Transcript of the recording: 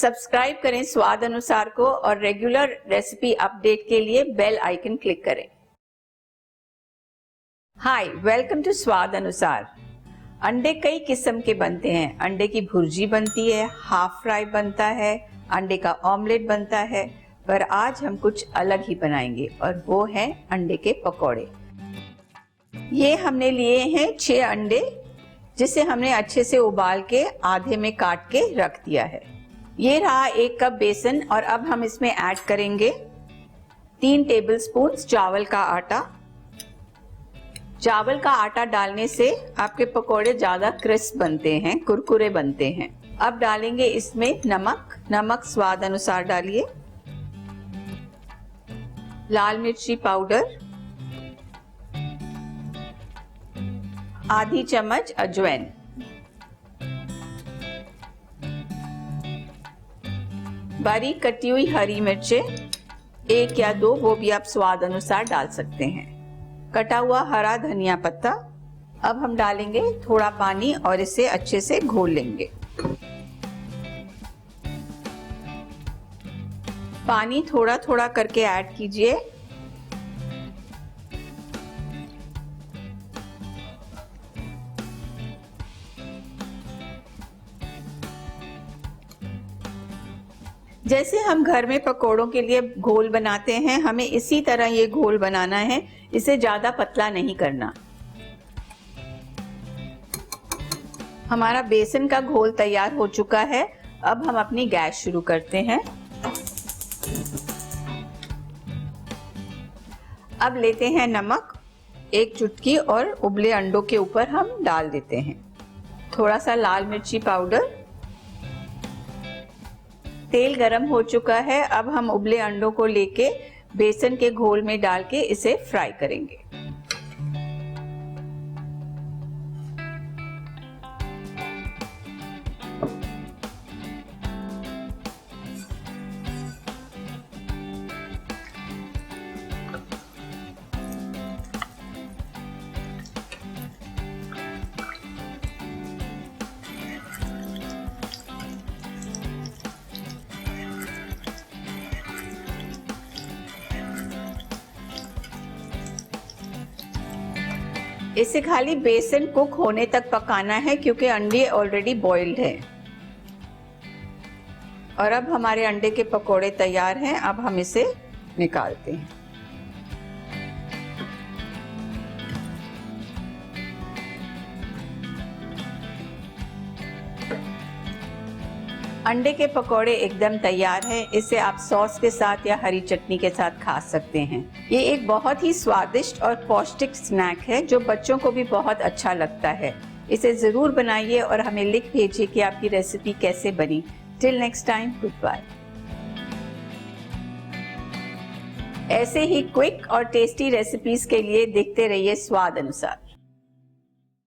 Subscribe करें स्वाद अनुसार को और रेगुलर रेसिपी अपडेट के लिए बेल आइकन क्लिक करें। हाय, वेलकम टू स्वाद अनुसार। अंडे कई किस्म के बनते हैं। अंडे की भुर्जी बनती है, हाफ फ्राई बनता है, अंडे का ऑमलेट बनता है, पर आज हम कुछ अलग ही बनाएंगे और वो है अंडे के पकौड़े। ये हमने लिए हैं 6 अंडे, जिसे हमने अच्छे से उबाल के आधे में काट के रख दिया है। ये रहा 1 कप बेसन और अब हम इसमें ऐड करेंगे 3 टेबलस्पून चावल का आटा। चावल का आटा डालने से आपके पकोड़े ज्यादा क्रिस्प बनते हैं, कुरकुरे बनते हैं। अब डालेंगे इसमें नमक स्वाद अनुसार डालिए, लाल मिर्ची पाउडर, आधी चम्मच अजवाइन, बारीक कटी हुई हरी मिर्चें 1 या 2, वो भी आप स्वाद अनुसार डाल सकते हैं, कटा हुआ हरा धनिया पत्ता। अब हम डालेंगे थोड़ा पानी और इसे अच्छे से घोल लेंगे। पानी थोड़ा थोड़ा करके ऐड कीजिए। जैसे हम घर में पकोड़ों के लिए घोल बनाते हैं, हमें इसी तरह ये घोल बनाना है, इसे ज्यादा पतला नहीं करना। हमारा बेसन का घोल तैयार हो चुका है। अब हम अपनी गैस शुरू करते हैं। अब लेते हैं नमक 1 चुटकी और उबले अंडों के ऊपर हम डाल देते हैं। थोड़ा सा लाल मिर्ची पाउडर। तेल गरम हो चुका है। अब हम उबले अंडों को लेके बेसन के घोल में डाल के इसे फ्राई करेंगे। इसे खाली बेसन कुक होने तक पकाना है, क्योंकि अंडे ऑलरेडी बॉइल्ड है। और अब हमारे अंडे के पकोड़े तैयार हैं। अब हम इसे निकालते हैं। अंडे के पकोड़े एकदम तैयार है। इसे आप सॉस के साथ या हरी चटनी के साथ खा सकते हैं। ये एक बहुत ही स्वादिष्ट और पौष्टिक स्नैक है जो बच्चों को भी बहुत अच्छा लगता है। इसे जरूर बनाइए और हमें लिख भेजिए कि आपकी रेसिपी कैसे बनी। Till next time, goodbye. ऐसे ही क्विक और टेस्टी रेसिपीज के लिए देखते रहिए स्वाद अनुसार।